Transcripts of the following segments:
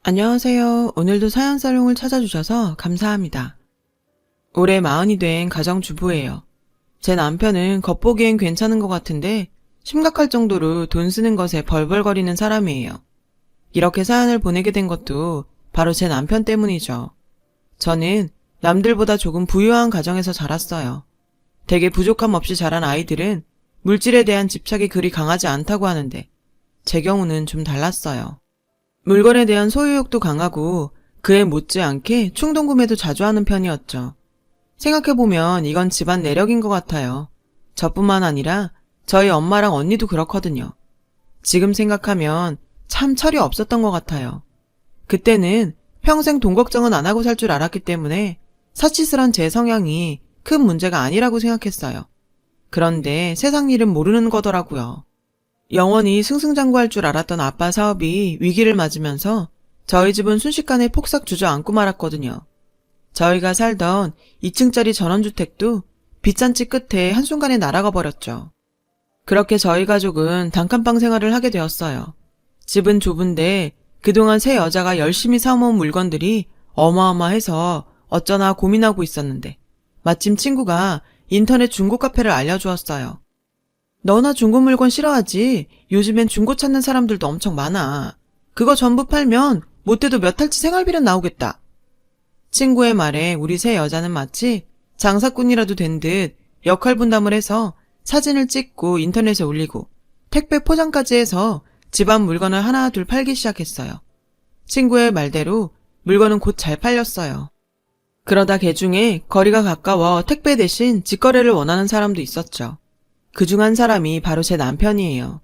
안녕하세요. 오늘도 사연살롱을 찾아주셔서 감사합니다. 올해 40이 된 가정주부예요. 제 남편은 겉보기엔 괜찮은 것 같은데 심각할 정도로 돈 쓰는 것에 벌벌거리는 사람이에요. 이렇게 사연을 보내게 된 것도 바로 제 남편 때문이죠. 저는 남들보다 조금 부유한 가정에서 자랐어요. 되게 부족함 없이 자란 아이들은 물질에 대한 집착이 그리 강하지 않다고 하는데 제 경우는 좀 달랐어요. 물건에 대한 소유욕도 강하고 그에 못지않게 충동구매도 자주 하는 편이었죠. 생각해보면 이건 집안 내력인 것 같아요. 저뿐만 아니라 저희 엄마랑 언니도 그렇거든요. 지금 생각하면 참 철이 없었던 것 같아요. 그때는 평생 돈 걱정은 안 하고 살 줄 알았기 때문에 사치스런 제 성향이 큰 문제가 아니라고 생각했어요. 그런데 세상 일은 모르는 거더라고요. 영원히 승승장구할 줄 알았던 아빠 사업이 위기를 맞으면서 저희 집은 순식간에 폭삭 주저앉고 말았거든요. 저희가 살던 2층짜리 전원주택도 빚잔치 끝에 한순간에 날아가 버렸죠. 그렇게 저희 가족은 단칸방 생활을 하게 되었어요. 집은 좁은데 그동안 새 여자가 열심히 사모은 물건들이 어마어마해서 어쩌나 고민하고 있었는데 마침 친구가 인터넷 중고 카페를 알려주었어요. 너나 중고 물건 싫어하지? 요즘엔 중고 찾는 사람들도 엄청 많아. 그거 전부 팔면 못해도 몇 달치 생활비는 나오겠다. 친구의 말에 우리 세 여자는 마치 장사꾼이라도 된 듯 역할 분담을 해서 사진을 찍고 인터넷에 올리고 택배 포장까지 해서 집안 물건을 하나 둘 팔기 시작했어요. 친구의 말대로 물건은 곧 잘 팔렸어요. 그러다 개중에 거리가 가까워 택배 대신 직거래를 원하는 사람도 있었죠. 그중 한 사람이 바로 제 남편이에요.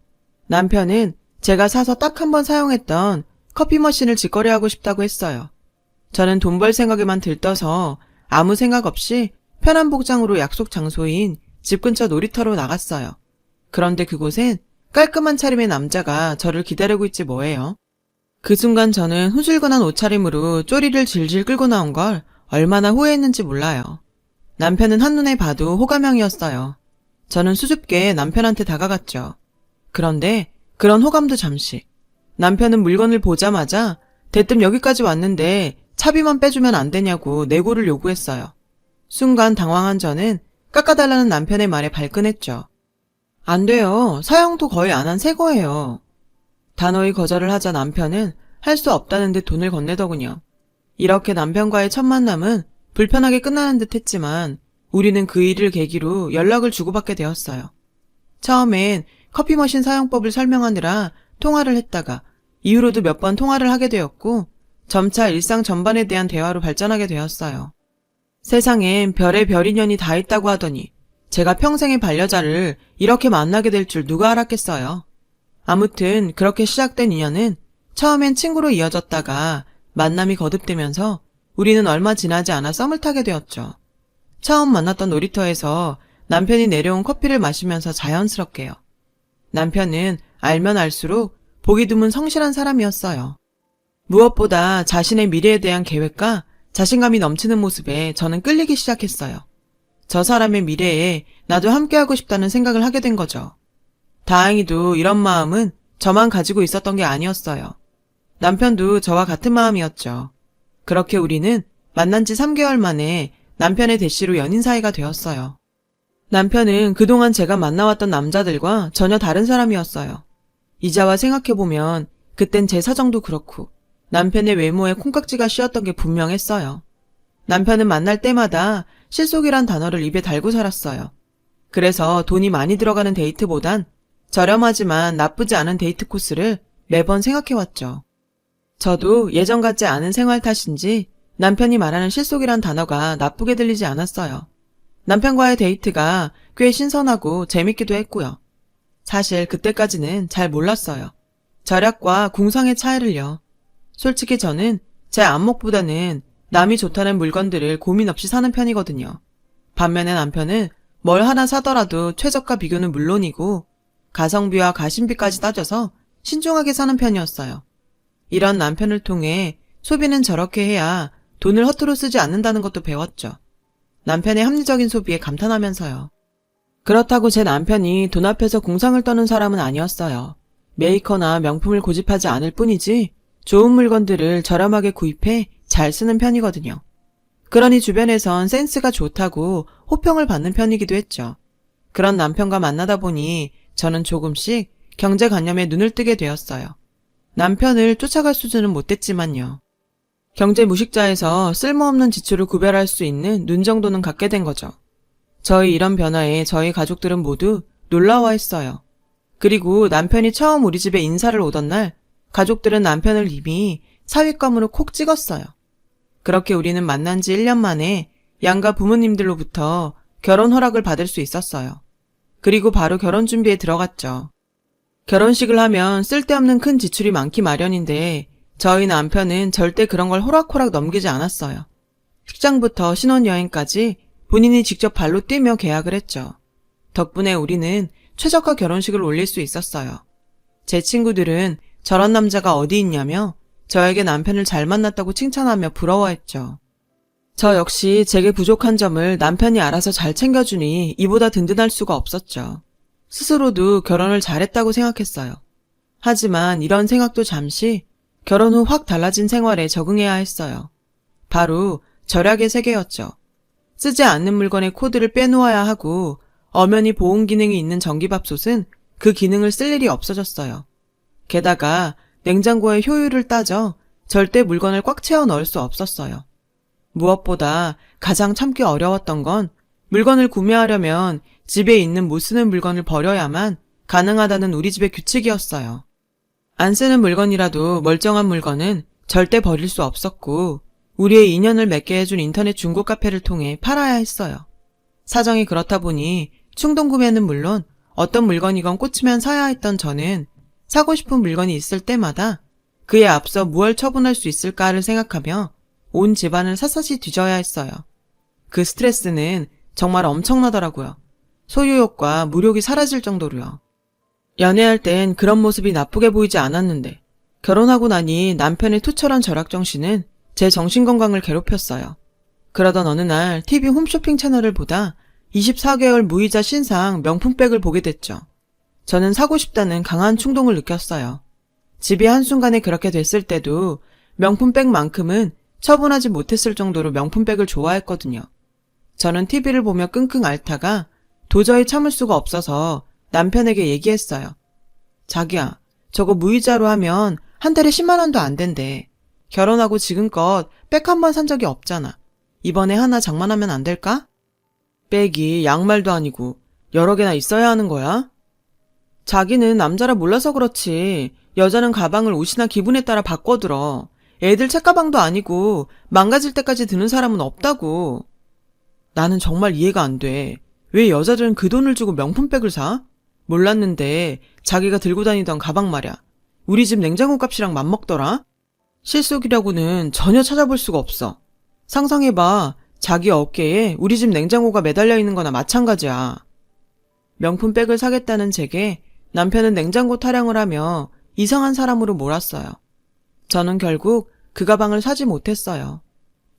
남편은 제가 사서 딱 한 번 사용했던 커피 머신을 직거래하고 싶다고 했어요. 저는 돈 벌 생각에만 들떠서 아무 생각 없이 편한 복장으로 약속 장소인 집 근처 놀이터로 나갔어요. 그런데 그곳엔 깔끔한 차림의 남자가 저를 기다리고 있지 뭐예요. 그 순간 저는 후줄근한 옷차림으로 쪼리를 질질 끌고 나온 걸 얼마나 후회했는지 몰라요. 남편은 한눈에 봐도 호감형이었어요. 저는 수줍게 남편한테 다가갔죠. 그런데 그런 호감도 잠시. 남편은 물건을 보자마자 대뜸 여기까지 왔는데 차비만 빼주면 안 되냐고 내고를 요구했어요. 순간 당황한 저는 깎아달라는 남편의 말에 발끈했죠. 안 돼요. 사용도 거의 안 한 새 거예요. 단호히 거절을 하자 남편은 할 수 없다는 듯 돈을 건네더군요. 이렇게 남편과의 첫 만남은 불편하게 끝나는 듯 했지만 우리는 그 일을 계기로 연락을 주고받게 되었어요. 처음엔 커피 머신 사용법을 설명하느라 통화를 했다가 이후로도 몇 번 통화를 하게 되었고 점차 일상 전반에 대한 대화로 발전하게 되었어요. 세상엔 별의 별 인연이 다 있다고 하더니 제가 평생의 반려자를 이렇게 만나게 될 줄 누가 알았겠어요. 아무튼 그렇게 시작된 인연은 처음엔 친구로 이어졌다가 만남이 거듭되면서 우리는 얼마 지나지 않아 썸을 타게 되었죠. 처음 만났던 놀이터에서 남편이 내려온 커피를 마시면서 자연스럽게요. 남편은 알면 알수록 보기 드문 성실한 사람이었어요. 무엇보다 자신의 미래에 대한 계획과 자신감이 넘치는 모습에 저는 끌리기 시작했어요. 저 사람의 미래에 나도 함께하고 싶다는 생각을 하게 된 거죠. 다행히도 이런 마음은 저만 가지고 있었던 게 아니었어요. 남편도 저와 같은 마음이었죠. 그렇게 우리는 만난 지 3개월 만에 남편의 대시로 연인 사이가 되었어요. 남편은 그동안 제가 만나왔던 남자들과 전혀 다른 사람이었어요. 이제와 생각해보면 그땐 제 사정도 그렇고 남편의 외모에 콩깍지가 씌었던 게 분명했어요. 남편은 만날 때마다 실속이란 단어를 입에 달고 살았어요. 그래서 돈이 많이 들어가는 데이트보단 저렴하지만 나쁘지 않은 데이트 코스를 매번 생각해왔죠. 저도 예전 같지 않은 생활 탓인지 남편이 말하는 실속이란 단어가 나쁘게 들리지 않았어요. 남편과의 데이트가 꽤 신선하고 재밌기도 했고요. 사실 그때까지는 잘 몰랐어요. 절약과 궁상의 차이를요. 솔직히 저는 제 안목보다는 남이 좋다는 물건들을 고민 없이 사는 편이거든요. 반면에 남편은 뭘 하나 사더라도 최저가 비교는 물론이고 가성비와 가심비까지 따져서 신중하게 사는 편이었어요. 이런 남편을 통해 소비는 저렇게 해야 돈을 허투루 쓰지 않는다는 것도 배웠죠. 남편의 합리적인 소비에 감탄하면서요. 그렇다고 제 남편이 돈 앞에서 궁상을 떠는 사람은 아니었어요. 메이커나 명품을 고집하지 않을 뿐이지 좋은 물건들을 저렴하게 구입해 잘 쓰는 편이거든요. 그러니 주변에선 센스가 좋다고 호평을 받는 편이기도 했죠. 그런 남편과 만나다 보니 저는 조금씩 경제관념에 눈을 뜨게 되었어요. 남편을 쫓아갈 수준은 못됐지만요. 경제무식자에서 쓸모없는 지출을 구별할 수 있는 눈 정도는 갖게 된 거죠. 저희 이런 변화에 저희 가족들은 모두 놀라워했어요. 그리고 남편이 처음 우리 집에 인사를 오던 날 가족들은 남편을 이미 사윗감으로 콕 찍었어요. 그렇게 우리는 만난 지 1년 만에 양가 부모님들로부터 결혼 허락을 받을 수 있었어요. 그리고 바로 결혼 준비에 들어갔죠. 결혼식을 하면 쓸데없는 큰 지출이 많기 마련인데 저희 남편은 절대 그런 걸 호락호락 넘기지 않았어요. 식장부터 신혼여행까지 본인이 직접 발로 뛰며 계약을 했죠. 덕분에 우리는 최저가 결혼식을 올릴 수 있었어요. 제 친구들은 저런 남자가 어디 있냐며 저에게 남편을 잘 만났다고 칭찬하며 부러워했죠. 저 역시 제게 부족한 점을 남편이 알아서 잘 챙겨주니 이보다 든든할 수가 없었죠. 스스로도 결혼을 잘했다고 생각했어요. 하지만 이런 생각도 잠시 결혼 후 확 달라진 생활에 적응해야 했어요. 바로 절약의 세계였죠. 쓰지 않는 물건의 코드를 빼놓아야 하고 엄연히 보온 기능이 있는 전기밥솥은 그 기능을 쓸 일이 없어졌어요. 게다가 냉장고의 효율을 따져 절대 물건을 꽉 채워 넣을 수 없었어요. 무엇보다 가장 참기 어려웠던 건 물건을 구매하려면 집에 있는 못 쓰는 물건을 버려야만 가능하다는 우리 집의 규칙이었어요. 안 쓰는 물건이라도 멀쩡한 물건은 절대 버릴 수 없었고 우리의 인연을 맺게 해준 인터넷 중고 카페를 통해 팔아야 했어요. 사정이 그렇다 보니 충동 구매는 물론 어떤 물건이건 꽂히면 사야 했던 저는 사고 싶은 물건이 있을 때마다 그에 앞서 무얼 처분할 수 있을까를 생각하며 온 집안을 샅샅이 뒤져야 했어요. 그 스트레스는 정말 엄청나더라고요. 소유욕과 무력이 사라질 정도로요. 연애할 땐 그런 모습이 나쁘게 보이지 않았는데 결혼하고 나니 남편의 투철한 절약정신은 제 정신건강을 괴롭혔어요. 그러던 어느 날 TV 홈쇼핑 채널을 보다 24개월 무이자 신상 명품백을 보게 됐죠. 저는 사고 싶다는 강한 충동을 느꼈어요. 집이 한순간에 그렇게 됐을 때도 명품백만큼은 처분하지 못했을 정도로 명품백을 좋아했거든요. 저는 TV를 보며 끙끙 앓다가 도저히 참을 수가 없어서 남편에게 얘기했어요. 자기야, 저거 무이자로 하면 한 달에 10만 원도 안 된대. 결혼하고 지금껏 백 한 번 산 적이 없잖아. 이번에 하나 장만하면 안 될까? 백이 양말도 아니고 여러 개나 있어야 하는 거야? 자기는 남자라 몰라서 그렇지. 여자는 가방을 옷이나 기분에 따라 바꿔 들어. 애들 책가방도 아니고 망가질 때까지 드는 사람은 없다고. 나는 정말 이해가 안 돼. 왜 여자들은 그 돈을 주고 명품백을 사? 몰랐는데 자기가 들고 다니던 가방 말야. 우리 집 냉장고 값이랑 맞먹더라? 실속이라고는 전혀 찾아볼 수가 없어. 상상해봐. 자기 어깨에 우리 집 냉장고가 매달려 있는 거나 마찬가지야. 명품백을 사겠다는 제게 남편은 냉장고 타령을 하며 이상한 사람으로 몰았어요. 저는 결국 그 가방을 사지 못했어요.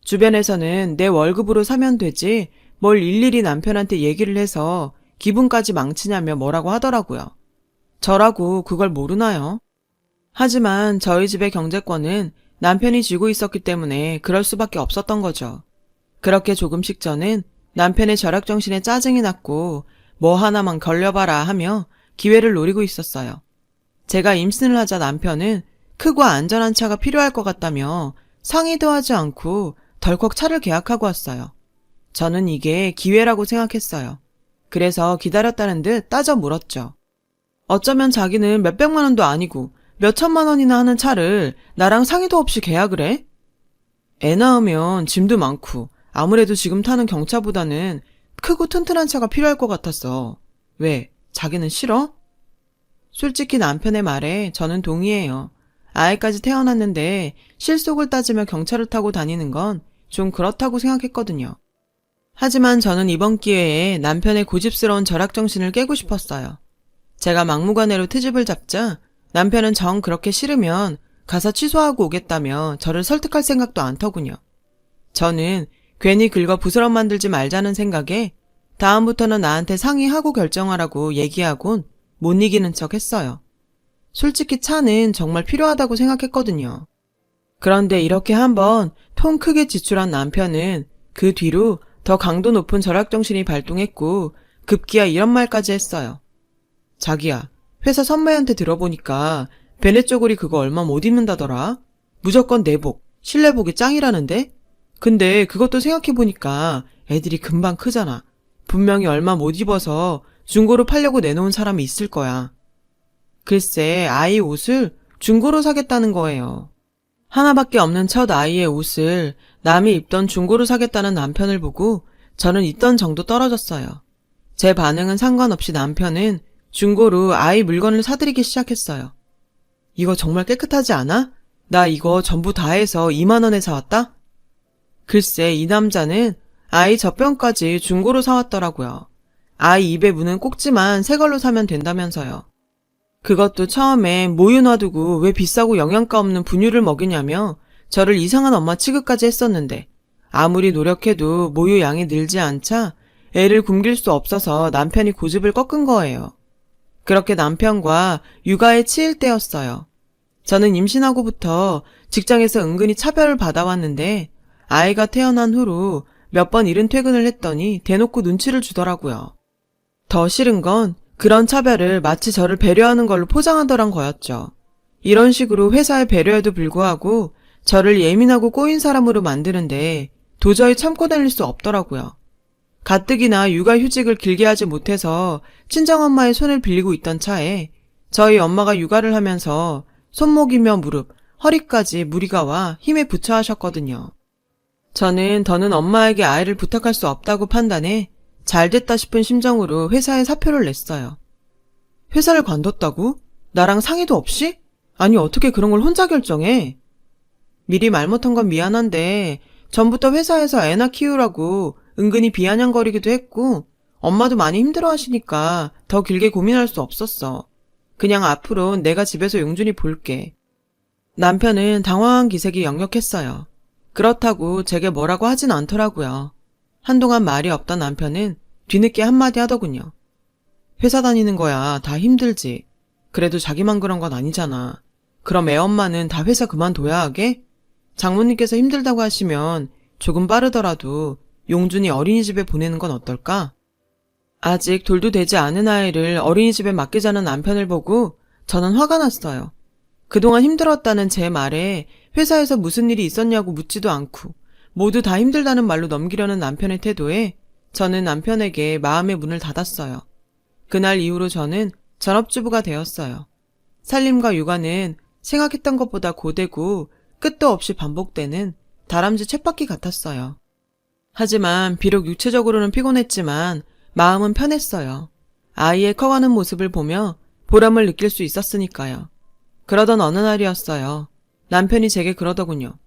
주변에서는 내 월급으로 사면 되지 뭘 일일이 남편한테 얘기를 해서 기분까지 망치냐며 뭐라고 하더라고요. 저라고 그걸 모르나요? 하지만 저희 집의 경제권은 남편이 쥐고 있었기 때문에 그럴 수밖에 없었던 거죠. 그렇게 조금씩 저는 남편의 절약정신에 짜증이 났고 뭐 하나만 걸려봐라 하며 기회를 노리고 있었어요. 제가 임신을 하자 남편은 크고 안전한 차가 필요할 것 같다며 상의도 하지 않고 덜컥 차를 계약하고 왔어요. 저는 이게 기회라고 생각했어요. 그래서 기다렸다는 듯 따져 물었죠. 어쩌면 자기는 몇백만 원도 아니고 몇천만 원이나 하는 차를 나랑 상의도 없이 계약을 해? 애 낳으면 짐도 많고 아무래도 지금 타는 경차보다는 크고 튼튼한 차가 필요할 것 같았어. 왜? 자기는 싫어? 솔직히 남편의 말에 저는 동의해요. 아이까지 태어났는데 실속을 따지며 경차를 타고 다니는 건 좀 그렇다고 생각했거든요. 하지만 저는 이번 기회에 남편의 고집스러운 절약정신을 깨고 싶었어요. 제가 막무가내로 트집을 잡자 남편은 정 그렇게 싫으면 가서 취소하고 오겠다며 저를 설득할 생각도 않더군요. 저는 괜히 긁어 부스럼 만들지 말자는 생각에 다음부터는 나한테 상의하고 결정하라고 얘기하곤 못 이기는 척 했어요. 솔직히 차는 정말 필요하다고 생각했거든요. 그런데 이렇게 한번 통 크게 지출한 남편은 그 뒤로 더 강도 높은 절약정신이 발동했고 급기야 이런 말까지 했어요. 자기야, 회사 선배한테 들어보니까 베네 쪼고리 그거 얼마 못 입는다더라. 무조건 내복, 실내복이 짱이라는데? 근데 그것도 생각해보니까 애들이 금방 크잖아. 분명히 얼마 못 입어서 중고로 팔려고 내놓은 사람이 있을 거야. 글쎄, 아이 옷을 중고로 사겠다는 거예요. 하나밖에 없는 첫 아이의 옷을 남이 입던 중고로 사겠다는 남편을 보고 저는 있던 정도 떨어졌어요. 제 반응은 상관없이 남편은 중고로 아이 물건을 사들이기 시작했어요. 이거 정말 깨끗하지 않아? 나 이거 전부 다 해서 2만 원에 사왔다? 글쎄, 이 남자는 아이 젖병까지 중고로 사왔더라고요. 아이 입에 무는 꼭지만 새 걸로 사면 된다면서요. 그것도 처음에 모유 놔두고 왜 비싸고 영양가 없는 분유를 먹이냐며 저를 이상한 엄마 취급까지 했었는데 아무리 노력해도 모유 양이 늘지 않자 애를 굶길 수 없어서 남편이 고집을 꺾은 거예요. 그렇게 남편과 육아에 치일 때였어요. 저는 임신하고부터 직장에서 은근히 차별을 받아왔는데 아이가 태어난 후로 몇 번 이른 퇴근을 했더니 대놓고 눈치를 주더라고요. 더 싫은 건 그런 차별을 마치 저를 배려하는 걸로 포장하더란 거였죠. 이런 식으로 회사의 배려에도 불구하고 저를 예민하고 꼬인 사람으로 만드는데 도저히 참고 다닐 수 없더라고요. 가뜩이나 육아휴직을 길게 하지 못해서 친정엄마의 손을 빌리고 있던 차에 저희 엄마가 육아를 하면서 손목이며 무릎, 허리까지 무리가 와 힘에 부처 하셨거든요. 저는 더는 엄마에게 아이를 부탁할 수 없다고 판단해 잘됐다 싶은 심정으로 회사에 사표를 냈어요. 회사를 관뒀다고? 나랑 상의도 없이? 아니 어떻게 그런 걸 혼자 결정해? 미리 말 못한 건 미안한데 전부터 회사에서 애나 키우라고 은근히 비아냥거리기도 했고 엄마도 많이 힘들어하시니까 더 길게 고민할 수 없었어. 그냥 앞으로 내가 집에서 용준이 볼게. 남편은 당황한 기색이 역력했어요. 그렇다고 제게 뭐라고 하진 않더라고요. 한동안 말이 없던 남편은 뒤늦게 한마디 하더군요. 회사 다니는 거야 다 힘들지. 그래도 자기만 그런 건 아니잖아. 그럼 애 엄마는 다 회사 그만둬야 하게? 장모님께서 힘들다고 하시면 조금 빠르더라도 용준이 어린이집에 보내는 건 어떨까? 아직 돌도 되지 않은 아이를 어린이집에 맡기자는 남편을 보고 저는 화가 났어요. 그동안 힘들었다는 제 말에 회사에서 무슨 일이 있었냐고 묻지도 않고 모두 다 힘들다는 말로 넘기려는 남편의 태도에 저는 남편에게 마음의 문을 닫았어요. 그날 이후로 저는 전업주부가 되었어요. 살림과 육아는 생각했던 것보다 고되고 끝도 없이 반복되는 다람쥐 쳇바퀴 같았어요. 하지만 비록 육체적으로는 피곤했지만 마음은 편했어요. 아이의 커가는 모습을 보며 보람을 느낄 수 있었으니까요. 그러던 어느 날이었어요. 남편이 제게 그러더군요.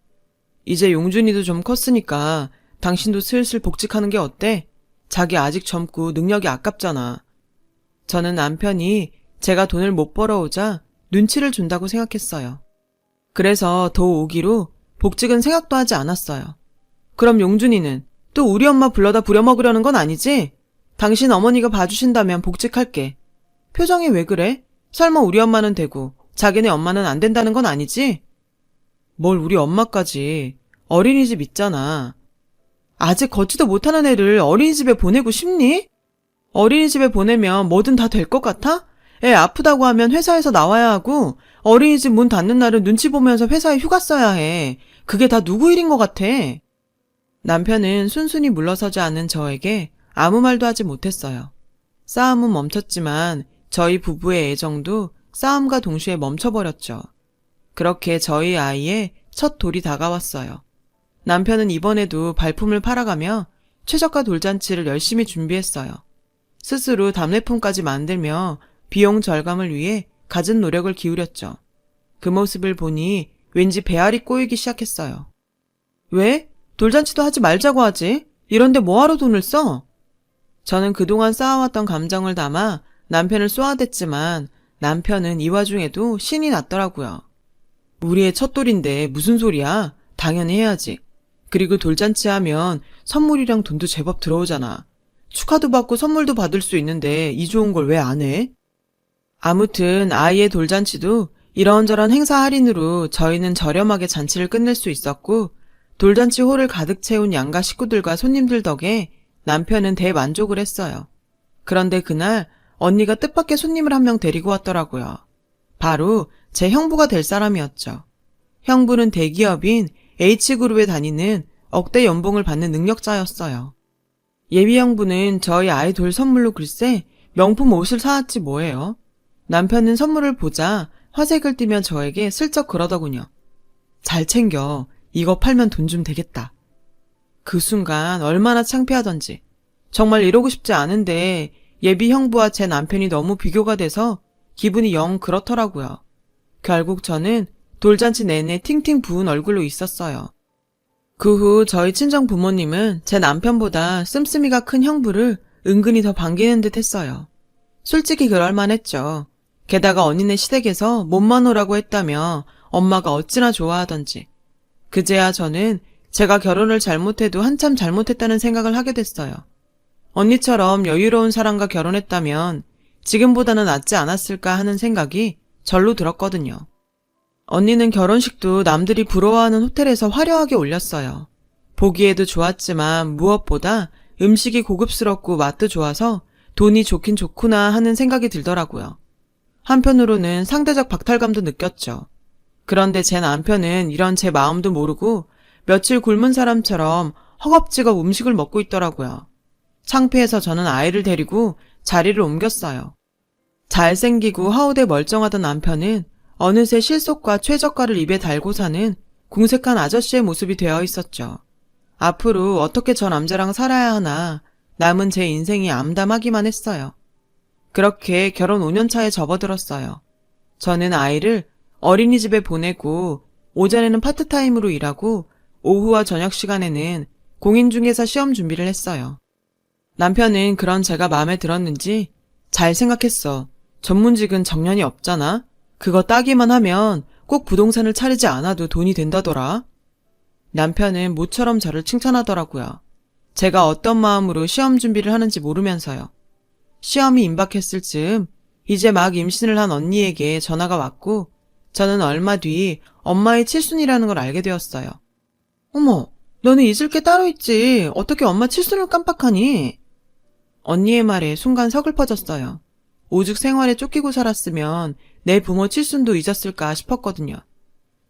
이제 용준이도 좀 컸으니까 당신도 슬슬 복직하는 게 어때? 자기 아직 젊고 능력이 아깝잖아. 저는 남편이 제가 돈을 못 벌어오자 눈치를 준다고 생각했어요. 그래서 더 오기로 복직은 생각도 하지 않았어요. 그럼 용준이는 또 우리 엄마 불러다 부려먹으려는 건 아니지? 당신 어머니가 봐주신다면 복직할게. 표정이 왜 그래? 설마 우리 엄마는 되고 자기네 엄마는 안 된다는 건 아니지? 뭘 우리 엄마까지. 어린이집 있잖아. 아직 걷지도 못하는 애를 어린이집에 보내고 싶니? 어린이집에 보내면 뭐든 다 될 것 같아? 애 아프다고 하면 회사에서 나와야 하고 어린이집 문 닫는 날은 눈치 보면서 회사에 휴가 써야 해. 그게 다 누구 일인 것 같아? 남편은 순순히 물러서지 않은 저에게 아무 말도 하지 못했어요. 싸움은 멈췄지만 저희 부부의 애정도 싸움과 동시에 멈춰버렸죠. 그렇게 저희 아이의 첫 돌이 다가왔어요. 남편은 이번에도 발품을 팔아가며 최저가 돌잔치를 열심히 준비했어요. 스스로 답례품까지 만들며 비용 절감을 위해 갖은 노력을 기울였죠. 그 모습을 보니 왠지 배알이 꼬이기 시작했어요. 왜? 돌잔치도 하지 말자고 하지? 이런데 뭐하러 돈을 써? 저는 그동안 쌓아왔던 감정을 담아 남편을 쏘아댔지만 남편은 이 와중에도 신이 났더라고요. 우리의 첫 돌인데 무슨 소리야? 당연히 해야지. 그리고 돌잔치 하면 선물이랑 돈도 제법 들어오잖아. 축하도 받고 선물도 받을 수 있는데 이 좋은 걸 왜 안 해? 아무튼 아이의 돌잔치도 이런저런 행사 할인으로 저희는 저렴하게 잔치를 끝낼 수 있었고 돌잔치 홀을 가득 채운 양가 식구들과 손님들 덕에 남편은 대만족을 했어요. 그런데 그날 언니가 뜻밖의 손님을 한 명 데리고 왔더라고요. 바로 제 형부가 될 사람이었죠. 형부는 대기업인 H그룹에 다니는 억대 연봉을 받는 능력자였어요. 예비 형부는 저희 아이 돌 선물로 글쎄 명품 옷을 사왔지 뭐예요. 남편은 선물을 보자 화색을 띠며 저에게 슬쩍 그러더군요. 잘 챙겨. 이거 팔면 돈 좀 되겠다. 그 순간 얼마나 창피하던지. 정말 이러고 싶지 않은데 예비 형부와 제 남편이 너무 비교가 돼서 기분이 영 그렇더라고요. 결국 저는 돌잔치 내내 팅팅 부은 얼굴로 있었어요. 그 후 저희 친정 부모님은 제 남편보다 씀씀이가 큰 형부를 은근히 더 반기는 듯 했어요. 솔직히 그럴만했죠. 게다가 언니네 시댁에서 몸만 오라고 했다며 엄마가 어찌나 좋아하던지. 그제야 저는 제가 결혼을 잘못해도 한참 잘못했다는 생각을 하게 됐어요. 언니처럼 여유로운 사람과 결혼했다면 지금보다는 낫지 않았을까 하는 생각이 절로 들었거든요. 언니는 결혼식도 남들이 부러워하는 호텔에서 화려하게 올렸어요. 보기에도 좋았지만 무엇보다 음식이 고급스럽고 맛도 좋아서 돈이 좋긴 좋구나 하는 생각이 들더라고요. 한편으로는 상대적 박탈감도 느꼈죠. 그런데 제 남편은 이런 제 마음도 모르고 며칠 굶은 사람처럼 허겁지겁 음식을 먹고 있더라고요. 창피해서 저는 아이를 데리고 자리를 옮겼어요. 잘생기고 하우대 멀쩡하던 남편은 어느새 실속과 최저가를 입에 달고 사는 궁색한 아저씨의 모습이 되어 있었죠. 앞으로 어떻게 저 남자랑 살아야 하나 남은 제 인생이 암담하기만 했어요. 그렇게 결혼 5년 차에 접어들었어요. 저는 아이를 어린이집에 보내고 오전에는 파트타임으로 일하고 오후와 저녁 시간에는 공인중개사 시험 준비를 했어요. 남편은 그런 제가 마음에 들었는지 잘 생각했어. 전문직은 정년이 없잖아. 그거 따기만 하면 꼭 부동산을 차리지 않아도 돈이 된다더라. 남편은 모처럼 저를 칭찬하더라고요. 제가 어떤 마음으로 시험 준비를 하는지 모르면서요. 시험이 임박했을 즈음 이제 막 임신을 한 언니에게 전화가 왔고 저는 얼마 뒤 엄마의 칠순이라는 걸 알게 되었어요. 어머, 너는 잊을 게 따로 있지. 어떻게 엄마 칠순을 깜빡하니? 언니의 말에 순간 서글퍼졌어요. 오죽 생활에 쫓기고 살았으면 내 부모 칠순도 잊었을까 싶었거든요.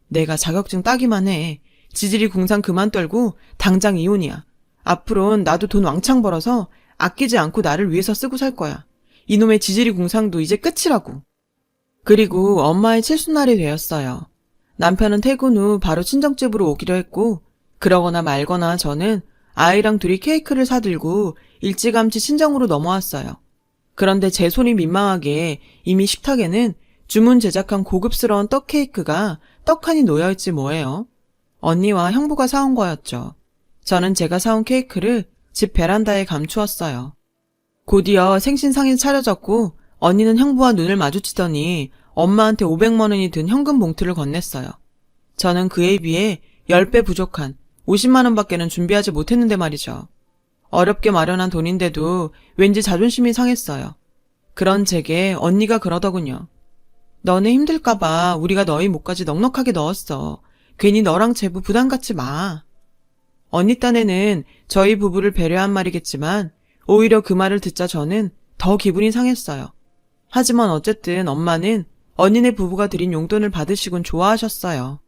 내가 자격증 따기만 해. 지질이 궁상 그만 떨고 당장 이혼이야. 앞으론 나도 돈 왕창 벌어서 아끼지 않고 나를 위해서 쓰고 살 거야. 이놈의 지질이 궁상도 이제 끝이라고. 그리고 엄마의 칠순날이 되었어요. 남편은 퇴근 후 바로 친정집으로 오기로 했고 그러거나 말거나 저는 아이랑 둘이 케이크를 사들고 일찌감치 친정으로 넘어왔어요. 그런데 제 손이 민망하게 이미 식탁에는 주문 제작한 고급스러운 떡 케이크가 떡하니 놓여있지 뭐예요. 언니와 형부가 사온 거였죠. 저는 제가 사온 케이크를 집 베란다에 감추었어요. 곧이어 생신상이 차려졌고 언니는 형부와 눈을 마주치더니 엄마한테 500만 원이 든 현금 봉투를 건넸어요. 저는 그에 비해 10배 부족한 50만 원밖에는 준비하지 못했는데 말이죠. 어렵게 마련한 돈인데도 왠지 자존심이 상했어요. 그런 제게 언니가 그러더군요. 너네 힘들까봐 우리가 너희 목까지 넉넉하게 넣었어. 괜히 너랑 제부 부담 갖지 마. 언니 딴에는 저희 부부를 배려한 말이겠지만 오히려 그 말을 듣자 저는 더 기분이 상했어요. 하지만 어쨌든 엄마는 언니네 부부가 드린 용돈을 받으시곤 좋아하셨어요.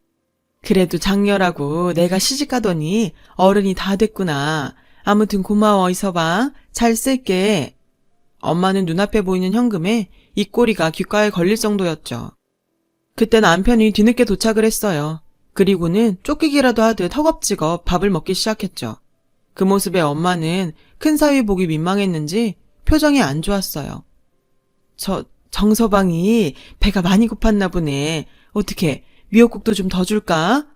그래도 장녀라고 내가 시집가더니 어른이 다 됐구나. 아무튼 고마워. 이서 봐. 잘 쓸게. 엄마는 눈앞에 보이는 현금에 입꼬리가 귓가에 걸릴 정도였죠. 그때 남편이 뒤늦게 도착을 했어요. 그리고는 쫓기기라도 하듯 허겁지겁 밥을 먹기 시작했죠. 그 모습에 엄마는 큰 사위 보기 민망했는지 표정이 안 좋았어요. 정서방이 배가 많이 고팠나 보네. 어떻게 미역국도 좀 더 줄까?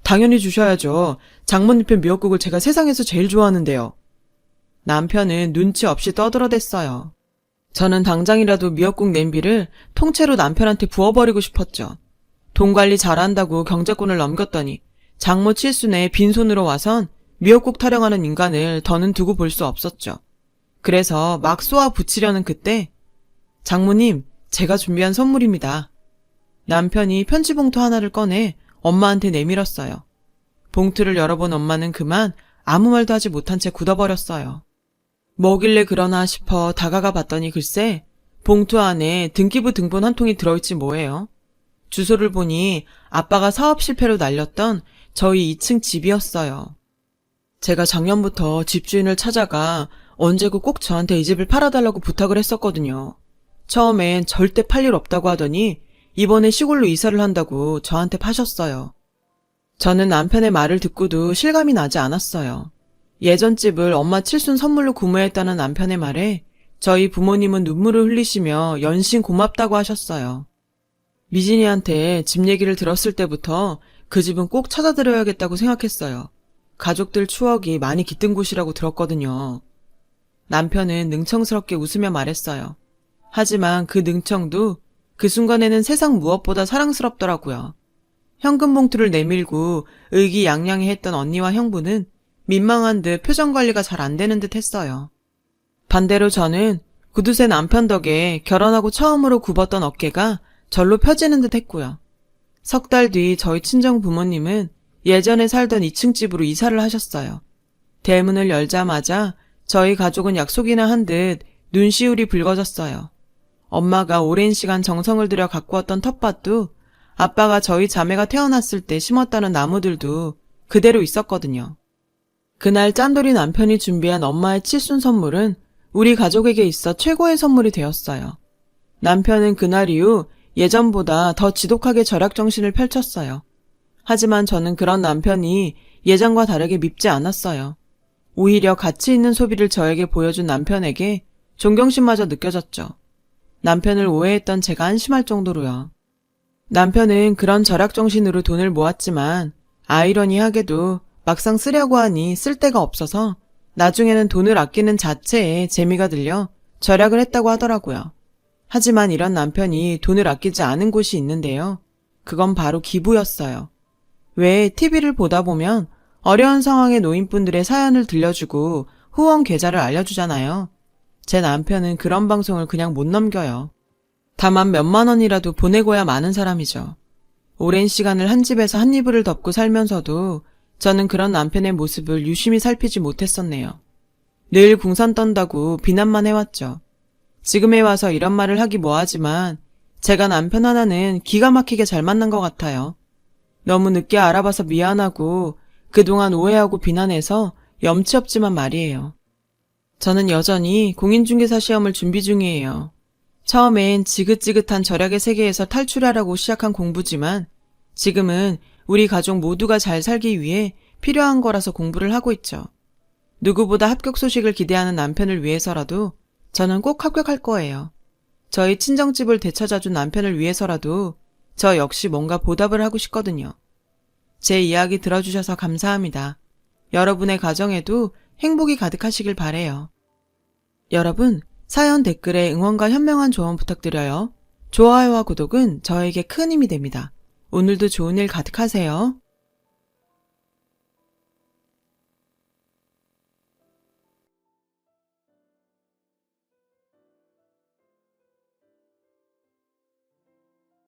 당연히 주셔야죠. 장모님 편 미역국을 제가 세상에서 제일 좋아하는데요. 남편은 눈치 없이 떠들어댔어요. 저는 당장이라도 미역국 냄비를 통째로 남편한테 부어버리고 싶었죠. 돈 관리 잘한다고 경제권을 넘겼더니 장모 칠순에 빈손으로 와선 미역국 타령하는 인간을 더는 두고 볼 수 없었죠. 그래서 막 쏘아 붙이려는 그때 장모님, 제가 준비한 선물입니다. 남편이 편지 봉투 하나를 꺼내 엄마한테 내밀었어요. 봉투를 열어본 엄마는 그만 아무 말도 하지 못한 채 굳어버렸어요. 뭐길래 그러나 싶어 다가가 봤더니 글쎄 봉투 안에 등기부 등본 한 통이 들어있지 뭐예요. 주소를 보니 아빠가 사업 실패로 날렸던 저희 2층 집이었어요. 제가 작년부터 집주인을 찾아가 언제고 꼭 저한테 이 집을 팔아달라고 부탁을 했었거든요. 처음엔 절대 팔 일 없다고 하더니 이번에 시골로 이사를 한다고 저한테 파셨어요. 저는 남편의 말을 듣고도 실감이 나지 않았어요. 예전 집을 엄마 칠순 선물로 구매했다는 남편의 말에 저희 부모님은 눈물을 흘리시며 연신 고맙다고 하셨어요. 미진이한테 집 얘기를 들었을 때부터 그 집은 꼭 찾아드려야겠다고 생각했어요. 가족들 추억이 많이 깃든 곳이라고 들었거든요. 남편은 능청스럽게 웃으며 말했어요. 하지만 그 능청도 그 순간에는 세상 무엇보다 사랑스럽더라고요. 현금 봉투를 내밀고 의기양양해했던 언니와 형부는 민망한 듯 표정 관리가 잘 안 되는 듯 했어요. 반대로 저는 구두쇠 남편 덕에 결혼하고 처음으로 굽었던 어깨가 절로 펴지는 듯 했고요. 석 달 뒤 저희 친정 부모님은 예전에 살던 2층 집으로 이사를 하셨어요. 대문을 열자마자 저희 가족은 약속이나 한 듯 눈시울이 붉어졌어요. 엄마가 오랜 시간 정성을 들여 갖고 왔던 텃밭도 아빠가 저희 자매가 태어났을 때 심었다는 나무들도 그대로 있었거든요. 그날 짠돌이 남편이 준비한 엄마의 칠순 선물은 우리 가족에게 있어 최고의 선물이 되었어요. 남편은 그날 이후 예전보다 더 지독하게 절약정신을 펼쳤어요. 하지만 저는 그런 남편이 예전과 다르게 밉지 않았어요. 오히려 가치 있는 소비를 저에게 보여준 남편에게 존경심마저 느껴졌죠. 남편을 오해했던 제가 한심할 정도로요. 남편은 그런 절약정신으로 돈을 모았지만 아이러니하게도 막상 쓰려고 하니 쓸 데가 없어서 나중에는 돈을 아끼는 자체에 재미가 들려 절약을 했다고 하더라고요. 하지만 이런 남편이 돈을 아끼지 않은 곳이 있는데요. 그건 바로 기부였어요. 왜 TV를 보다 보면 어려운 상황의 노인분들의 사연을 들려주고 후원 계좌를 알려주잖아요. 제 남편은 그런 방송을 그냥 못 넘겨요. 다만 몇만 원이라도 보내고야 마는 사람이죠. 오랜 시간을 한 집에서 한 이불을 덮고 살면서도 저는 그런 남편의 모습을 유심히 살피지 못했었네요. 늘 궁산 떤다고 비난만 해왔죠. 지금에 와서 이런 말을 하기 뭐하지만 제가 남편 하나는 기가 막히게 잘 만난 것 같아요. 너무 늦게 알아봐서 미안하고 그동안 오해하고 비난해서 염치 없지만 말이에요. 저는 여전히 공인중개사 시험을 준비 중이에요. 처음엔 지긋지긋한 절약의 세계에서 탈출하라고 시작한 공부지만 지금은 우리 가족 모두가 잘 살기 위해 필요한 거라서 공부를 하고 있죠. 누구보다 합격 소식을 기대하는 남편을 위해서라도 저는 꼭 합격할 거예요. 저희 친정집을 되찾아준 남편을 위해서라도 저 역시 뭔가 보답을 하고 싶거든요. 제 이야기 들어주셔서 감사합니다. 여러분의 가정에도 행복이 가득하시길 바래요. 여러분, 사연 댓글에 응원과 현명한 조언 부탁드려요. 좋아요와 구독은 저에게 큰 힘이 됩니다. 오늘도 좋은 일 가득하세요.